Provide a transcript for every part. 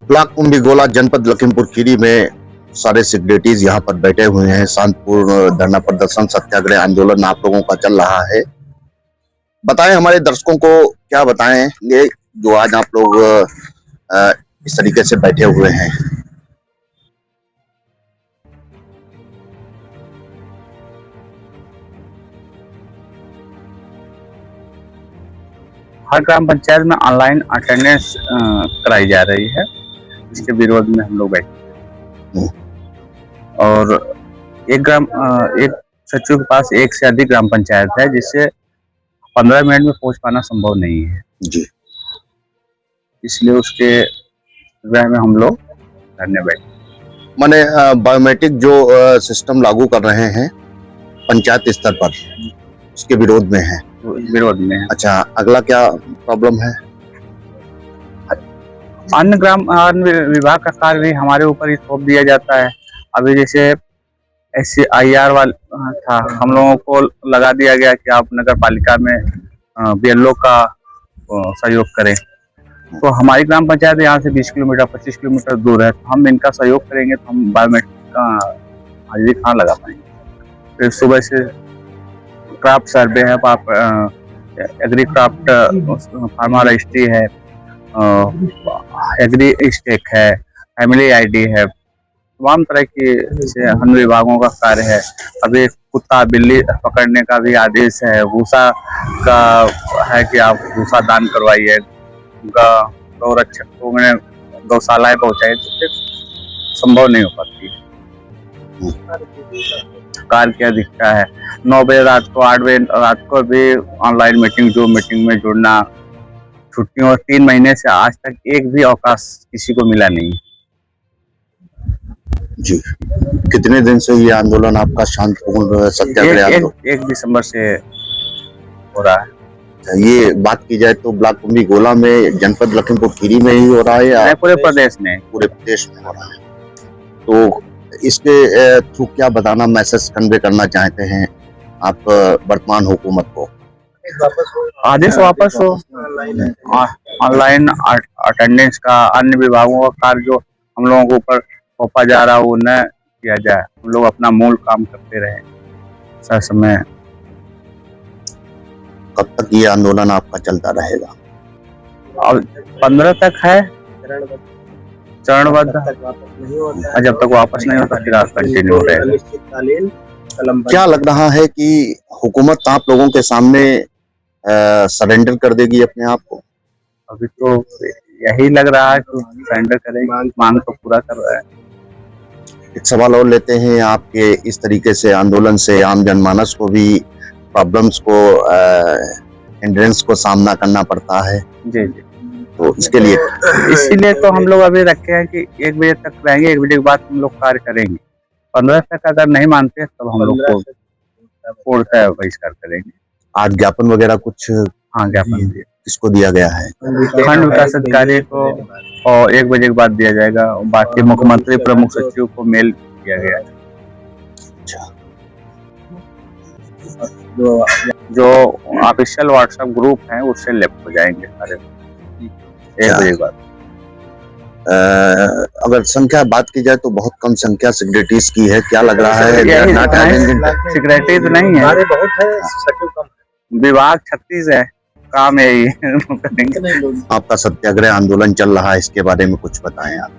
Block कुंभीगोला जनपद लखीमपुर खीरी में सारे सेक्रेटरीज यहाँ पर बैठे हुए हैं। शांतिपूर्ण धरना प्रदर्शन सत्याग्रह आंदोलन आप लोगों का चल रहा है। बताएं हमारे दर्शकों को, क्या बताएं ये जो आज आप लोग इस तरीके से बैठे हुए हैं। हर ग्राम पंचायत में ऑनलाइन अटेंडेंस कराई जा रही है, इसके विरोध में हम लोग बैठे और एक सचिव के पास एक से अधिक ग्राम पंचायत है, जिससे 15 मिनट में पहुंच पाना संभव नहीं है जी। इसलिए उसके विरोध में हम लोग धरने बैठे। माने बायोमेट्रिक जो सिस्टम लागू कर रहे हैं पंचायत स्तर पर, उसके विरोध में है। विरोध में है। अच्छा, अगला क्या प्रॉब्लम है? अन्य विभाग का कार्य भी हमारे ऊपर ही थोप दिया जाता है। अभी जैसे SCIR वाला था, हम लोगों को लगा दिया गया कि आप नगर पालिका में BLO का सहयोग करें, तो हमारी ग्राम पंचायत यहाँ से 20 किलोमीटर 25 किलोमीटर दूर है, तो हम इनका सहयोग करेंगे तो हम बायोमेट्रिक का हाजिरी कहाँ लगा पाएंगे। फिर सुबह से क्राफ्ट सर्वे है, एग्री क्राफ्ट फार्मा रजिस्ट्री है, एग्री स्टेक है, फैमिली ID है, तमाम तरह की जैसे अन्य विभागों का कार्य है। अभी कुत्ता बिल्ली पकड़ने का भी आदेश है, भूसा का है कि आप भूसा दान करवाइए, गौरक्षक को मैंने गौशालाएं पहुंचाई, तो फिर संभव नहीं हो पाती कार्य क्या दिखता है। 9 बजे रात को 8 बजे रात को भी ऑनलाइन मीटिंग में जुड़ना, छुट्टियों 3 महीने से आज तक एक भी अवकाश किसी को मिला नहीं जी। कितने दिन से ये आंदोलन आपका शांतिपूर्ण सत्याग्रह आंदोलन? 1 दिसंबर से हो रहा है। ये बात की जाए तो ब्लॉक कुंभीगोला में जनपद लखीमपुर खीरी में ही हो रहा है या पूरे प्रदेश में? पूरे प्रदेश में हो रहा है। तो इसके थ्रू क्या बताना, मैसेज कन्वे करना चाहते हैं आप वर्तमान हुकूमत को? आदेश वापस हो, ऑनलाइन अटेंडेंस का अन्य विभागों का कार्य जो हम लोगों के ऊपर सौंपा जा रहा है वो न किया जाए, हम लोग अपना मूल काम करते रहे सर समय। कब तक ये आंदोलन आपका चलता रहेगा? और 15 तक है चरणबद्ध, जब तक वापस नहीं होता फिर कंटिन्यू रहेगा। क्या लग रहा है कि हुकूमत आप लोगों के सामने सरेंडर कर देगी अपने आप को? अभी तो यही लग रहा है कि सरेंडर करेगी, मांग तो पूरा कर रहा है। एक सवाल और लेते हैं, आपके इस तरीके से आंदोलन से आम जनमानस को भी प्रॉब्लम्स को हिंड्रेंस को सामना करना पड़ता है। जी जी। तो इसके लिए इसीलिए तो हम लोग अभी रखे हैं कि 1 बजे तक रहेंगे, 1 बजे के बाद हम लोग कार्य करेंगे। 15 तक अगर नहीं मानते तब हम लोग को पूर्णतः बहिष्कार करेंगे। आज ज्ञापन वगैरह कुछ? हाँ, ज्ञापन किसको दिया गया है? खंड विकास अधिकारी को, और 1 बजे के बाद दिया जाएगा। बाकी मुख्यमंत्री प्रमुख सचिव को मेल किया गया है। अच्छा। जो ऑफिशियल व्हाट्सएप ग्रुप है उससे लेफ्ट हो जाएंगे सारे 1 बजे के बाद। अगर संख्या बात की जाए तो बहुत कम संख्या सेक्रेटरीज की है, क्या लग रहा है? सेक्रेटरी तो नहीं है, बहुत है, सचिव कम है। विभाग 36 है, काम यही आपका सत्याग्रह आंदोलन चल रहा है, इसके बारे में कुछ बताएं आप।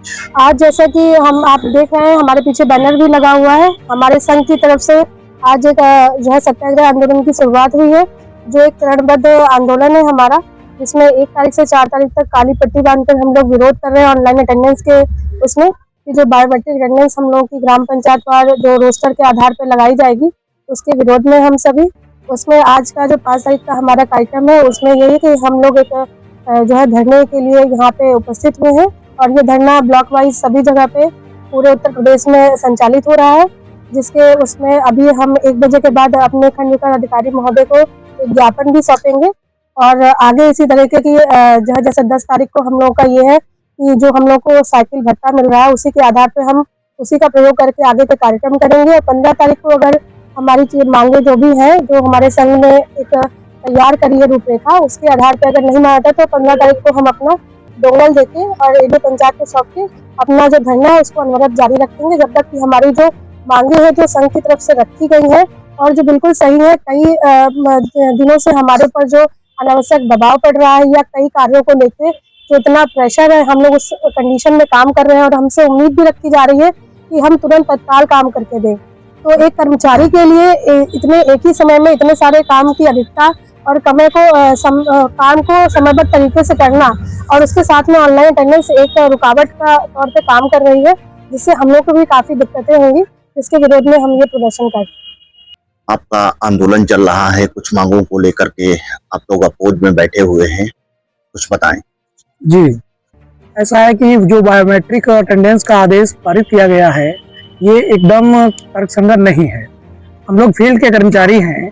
आज जैसा कि आप देख रहे हैं, हमारे पीछे बैनर भी लगा हुआ है। हमारे संघ की तरफ से आज एक जो है सत्याग्रह आंदोलन की शुरुआत हुई है, जो एक चरणबद्ध आंदोलन है हमारा, जिसमें 1 तारीख से 4 तारीख तक काली पट्टी बांधकर हम लोग विरोध कर रहे हैं ऑनलाइन अटेंडेंस के उसमें, कि जो बायोमेट्रिक अटेंडेंस हम लोगों की ग्राम पंचायत पर जो रोस्टर के आधार पर लगाई जाएगी, उसके विरोध में हम सभी उसमें आज का जो 5 तारीख का हमारा कार्यक्रम है, उसमें यही कि हम लोग एक जो है धरने के लिए यहाँ पे उपस्थित हुए हैं, और ये धरना ब्लॉक वाइज सभी जगह पे पूरे उत्तर प्रदेश में संचालित हो रहा है, जिसके उसमें अभी हम 1 बजे के बाद अपने खंड विकास अधिकारी महोदय को एक ज्ञापन भी सौंपेंगे। और आगे इसी तरीके की जो है जैसे 10 तारीख को हम लोगों का ये है कि जो हम लोग को साइकिल भत्ता मिल रहा है, उसी के आधार पे हम उसी का प्रयोग करके आगे के कार्यक्रम करेंगे। और 15 तारीख को अगर हमारी मांगे जो भी है, जो हमारे संघ ने एक तैयार करी है रूपरेखा, उसके आधार पर अगर नहीं माना था तो 15 तारीख को हम अपना डोंगल देके और एडी पंचायत को सौंप के अपना जो धरना है उसको अनवरत जारी रखेंगे जब तक कि हमारी जो मांगे हैं जो संघ की तरफ से रखी गई है और जो बिल्कुल सही है। कई दिनों से हमारे ऊपर जो अनावश्यक दबाव पड़ रहा है या कई कार्यों को लेके जो इतना प्रेशर है, हम लोग उस कंडीशन में काम कर रहे हैं और हमसे उम्मीद भी रखी जा रही है कि हम तुरंत तत्काल काम करके दें। तो एक कर्मचारी के लिए इतने एक ही समय में इतने सारे काम की अधिकता और काम को समयबद्ध तरीके से करना और उसके साथ में ऑनलाइन अटेंडेंस एक रुकावट का तौर पे काम कर रही है, जिससे हम लोग को भी काफी दिक्कतें होंगी, जिसके विरोध में हम ये प्रदर्शन कर। आपका आंदोलन चल रहा है, कुछ मांगों को लेकर के आप लोग अपोज में बैठे हुए हैं, कुछ बताएं। जी, ऐसा है कि जो बायोमेट्रिक अटेंडेंस का आदेश पारित किया गया है ये एकदम तर्कसंगत नहीं है। हम लोग फील्ड के कर्मचारी हैं,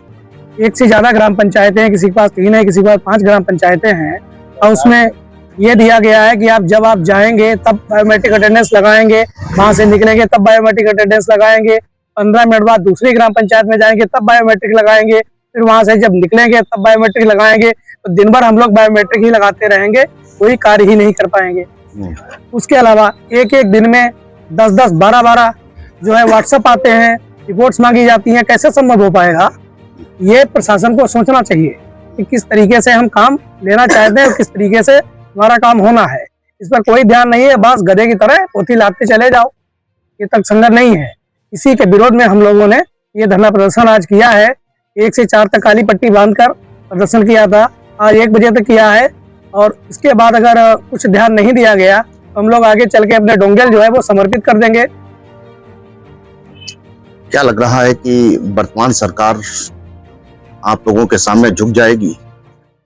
एक से ज्यादा ग्राम पंचायतें हैं, किसी के पास 3 है, किसी के पास 5 ग्राम पंचायतें हैं और उसमें ये दिया गया है कि जब आप जाएंगे तब बायोमेट्रिक अटेंडेंस लगाएंगे, वहां से निकलेंगे तब बायोमेट्रिक अटेंडेंस लगाएंगे, 15 मिनट बाद दूसरी ग्राम पंचायत में जाएंगे तब बायोमेट्रिक लगाएंगे, फिर वहां से जब निकलेंगे तब बायोमेट्रिक लगाएंगे। तो दिन भर हम लोग बायोमेट्रिक ही लगाते रहेंगे, कोई कार्य ही नहीं कर पाएंगे। उसके अलावा एक एक दिन में 10-10, 12-12 जो है व्हाट्सएप आते हैं, रिपोर्ट्स मांगी जाती हैं, कैसे संभव हो पाएगा? ये प्रशासन को सोचना चाहिए कि किस तरीके से हम काम लेना चाहते हैं और किस तरीके से हमारा काम होना है। इस पर कोई ध्यान नहीं है, बस गधे की तरह पोथी लादते चले जाओ। ये तर्कसंगत नहीं है। इसी के विरोध में हम लोगों ने ये धरना प्रदर्शन आज किया है। 1 से 4 तक काली पट्टी बांधकर प्रदर्शन किया था, आज 1 बजे तक किया है और इसके बाद अगर कुछ ध्यान नहीं दिया गया तो हम लोग आगे चल के अपने डोंगल जो है वो समर्पित कर देंगे। क्या लग रहा है कि वर्तमान सरकार आप लोगों के सामने झुक जाएगी?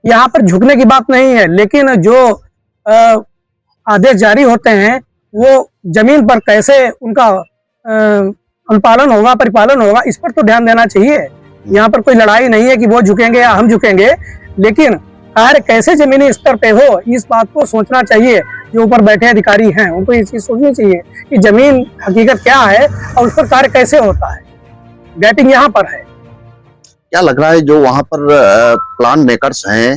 यहाँ पर झुकने की बात नहीं है, लेकिन जो आदेश जारी होते हैं वो जमीन पर कैसे उनका अनुपालन होगा, परिपालन होगा, इस पर तो ध्यान देना चाहिए। यहाँ पर कोई लड़ाई नहीं है कि वो झुकेंगे या हम झुकेंगे, लेकिन कार्य कैसे जमीनी स्तर पे हो इस बात को सोचना चाहिए। जो ऊपर बैठे अधिकारी हैं उनको ये चीज सोचनी चाहिए कि जमीन हकीकत क्या है और उस पर कार्य कैसे होता है। गेटिंग यहाँ पर है। क्या लग रहा है जो वहां पर प्लान मेकर्स हैं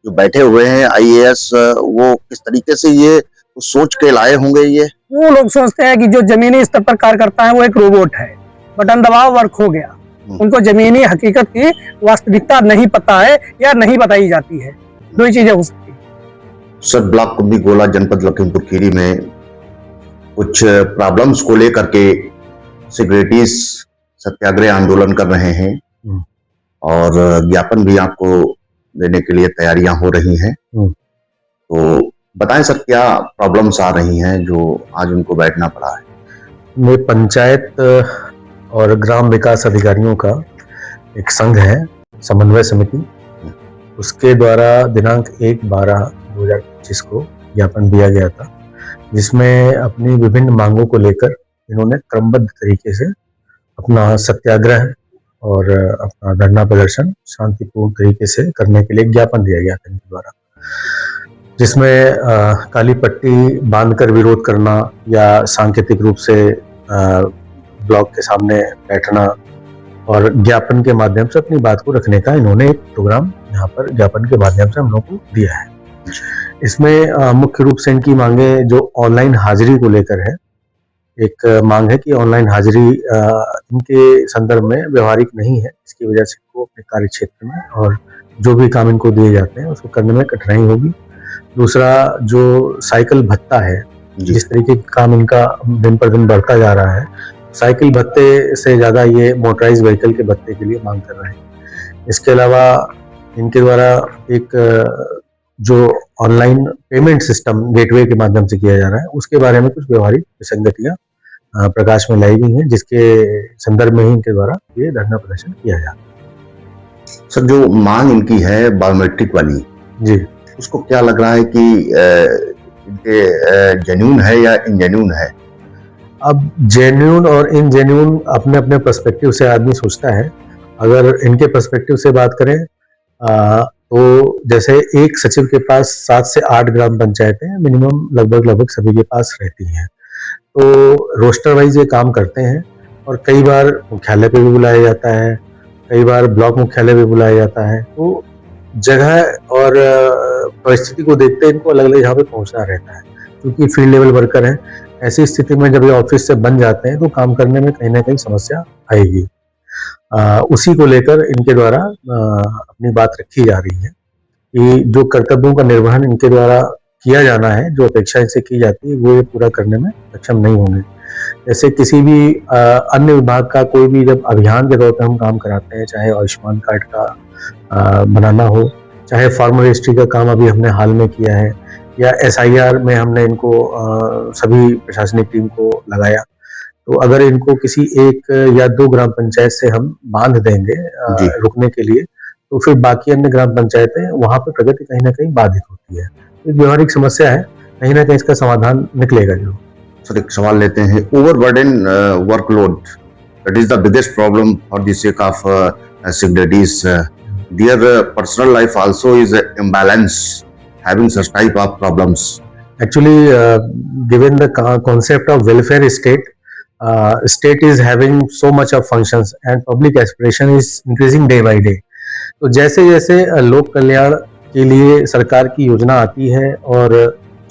जो बैठे हुए हैं IAS, वो किस तरीके से ये सोच के लाए होंगे? ये वो लोग सोचते हैं कि जो जमीनी स्तर पर कार्य करता है वो एक रोबोट है, बटन दबाव वर्क हो गया। उनको जमीनी हकीकत की वास्तविकता नहीं पता है या नहीं बताई जाती है, 2 ही चीजें हो सकती है। सर, ब्लॉक कुंभी गोला जनपद लखीमपुर खीरी में कुछ प्रॉब्लम्स को लेकर के सेक्रेटरीज सत्याग्रह आंदोलन कर रहे हैं और ज्ञापन भी आपको देने के लिए तैयारियां हो रही हैं। तो बताएं सर, क्या प्रॉब्लम्स आ रही हैं जो आज उनको बैठना पड़ा है? में पंचायत और ग्राम विकास अधिकारियों का एक संघ है, समन्वय समिति, उसके द्वारा दिनांक 1/12/2025 को ज्ञापन दिया गया था, जिसमें अपनी विभिन्न मांगों को लेकर इन्होंने क्रमबद्ध तरीके से अपना सत्याग्रह और अपना धरना प्रदर्शन शांतिपूर्ण तरीके से करने के लिए ज्ञापन दिया गया था इनके द्वारा, जिसमें काली पट्टी बांधकर विरोध करना या सांकेतिक रूप से ब्लॉक के सामने बैठना और ज्ञापन के माध्यम से अपनी बात को रखने का इन्होंने एक प्रोग्राम यहाँ पर ज्ञापन के माध्यम से हम लोग को दिया है। इसमें मुख्य रूप से इनकी मांगे जो ऑनलाइन हाजिरी को लेकर है। एक मांग है कि ऑनलाइन हाजिरी इनके संदर्भ में व्यवहारिक नहीं है, इसकी वजह से इनको अपने कार्य क्षेत्र में और जो भी काम इनको दिए जाते हैं उसको करने में कठिनाई होगी। दूसरा, जो साइकिल भत्ता है, जिस तरीके का काम इनका दिन पर दिन बढ़ता जा रहा है, साइकिल भत्ते से ज़्यादा ये मोटराइज व्हीकल के भत्ते के लिए मांग कर रहे हैं। इसके अलावा इनके द्वारा एक जो ऑनलाइन पेमेंट सिस्टम गेटवे के माध्यम से किया जा रहा है, उसके बारे में कुछ व्यवहारिक विसंगतियां प्रकाश में लाई गई हैं, जिसके संदर्भ में ही इनके द्वारा ये धरना प्रदर्शन किया जा रहा है। सर, जो मांग इनकी है बायोमेट्रिक वाली, जी, उसको क्या लग रहा है कि इनके जेन्युइन है या इनजेन्युइन है? अब जेन्युइन और इनजेन्युइन अपने अपने पर्सपेक्टिव से आदमी सोचता है। अगर इनके पर्सपेक्टिव से बात करें तो जैसे एक सचिव के पास 7 से 8 ग्राम पंचायतें मिनिमम लगभग सभी के पास रहती हैं, तो रोस्टर वाइज ये काम करते हैं और कई बार मुख्यालय पे भी बुलाया जाता है, कई बार ब्लॉक मुख्यालय पे बुलाया जाता है। तो जगह और परिस्थिति को देखते इनको अलग अलग जहाँ पे पहुंचना रहता है, क्योंकि फील्ड लेवल वर्कर हैं। ऐसी स्थिति में जब ये ऑफिस से बन जाते हैं तो काम करने में कहीं ना कहीं समस्या आएगी। उसी को लेकर इनके द्वारा अपनी बात रखी जा रही है कि जो कर्तव्यों का निर्वहन इनके द्वारा किया जाना है, जो अपेक्षा इनसे की जाती है, वो ये पूरा करने में सक्षम नहीं होंगे। जैसे किसी भी अन्य विभाग का कोई भी जब अभियान के तौर पर हम काम कराते हैं, चाहे आयुष्मान कार्ड का बनाना हो, चाहे फार्मर रजिस्ट्री का काम अभी हमने हाल में किया है, या SIR में हमने इनको सभी प्रशासनिक टीम को लगाया, तो अगर इनको किसी 1 या 2 ग्राम पंचायत से हम बांध देंगे रुकने के लिए, तो फिर बाकी अन्य ग्राम पंचायतें वहां पर प्रगति कहीं ना कहीं बाधित होती है। एक व्यवहारिक समस्या है, कहीं ना कहीं इसका समाधान निकलेगा जरूर। सर एक सवाल लेते हैं, overburden workload, that is the biggest problem for the sake of secretaries. Their personal life also is imbalance, having such type of problems. Actually, given the concept of welfare state, state is having so much of functions and public aspiration is increasing day by day. तो जैसे जैसे लोक कल्याण के लिए सरकार की योजना आती है और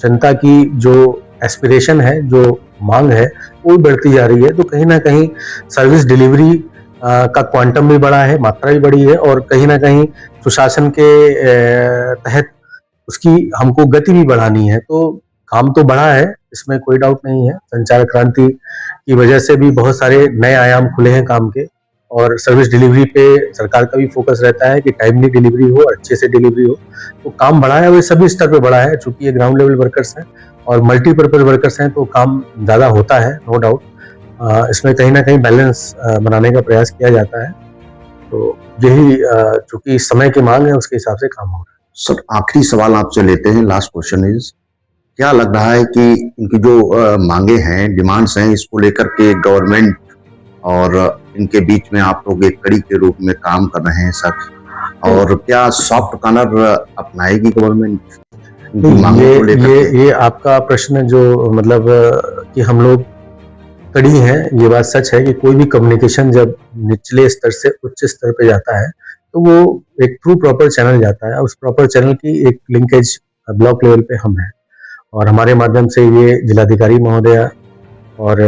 जनता की जो एस्पिरेशन है, जो मांग है, वो बढ़ती जा रही है, तो कहीं ना कहीं सर्विस डिलीवरी का क्वांटम भी बढ़ा है, मात्रा भी बढ़ी है, और कहीं ना कहीं सुशासन के तहत उसकी हमको गति भी बढ़ानी है। तो काम तो बढ़ा है, इसमें कोई डाउट नहीं है। संचार क्रांति की वजह से भी बहुत सारे नए आयाम खुले हैं काम के, और सर्विस डिलीवरी पे सरकार का भी फोकस रहता है कि टाइमली डिलीवरी हो, अच्छे से डिलीवरी हो। तो काम बढ़ा है, वो सभी स्तर पे बढ़ा है। चूंकि ये ग्राउंड लेवल वर्कर्स हैं और मल्टीपर्पज वर्कर्स हैं, तो काम ज़्यादा होता है, नो डाउट। इसमें कहीं ना कहीं बैलेंस बनाने का प्रयास किया जाता है। तो यही चूंकि समय की मांग है, उसके हिसाब से काम हो रहा है। सर आखिरी सवाल आपसे लेते हैं, लास्ट क्वेश्चन इज, क्या लग रहा है कि इनकी जो मांगे हैं, डिमांड्स हैं, इसको लेकर के गवर्नमेंट और इनके बीच में आप लोग एक कड़ी के रूप में काम कर रहे हैं सर, और क्या सॉफ्ट कॉर्नर अपनाएगी गवर्नमेंट इनकी मांगों को लेकर? ये आपका प्रश्न जो मतलब कि हम लोग कड़ी हैं, ये बात सच है कि कोई भी कम्युनिकेशन जब निचले स्तर से उच्च स्तर पे जाता है, तो वो एक थ्रू प्रॉपर चैनल जाता है। उस प्रॉपर चैनल की एक लिंकेज ब्लॉक लेवल पे हम हैं, और हमारे माध्यम से ये जिलाधिकारी महोदया और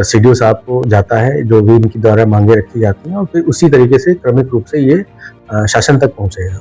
CDO साहब को जाता है, जो भी इनकी द्वारा मांगे रखी जाती हैं, और फिर उसी तरीके से क्रमिक रूप से ये शासन तक पहुंचेगा।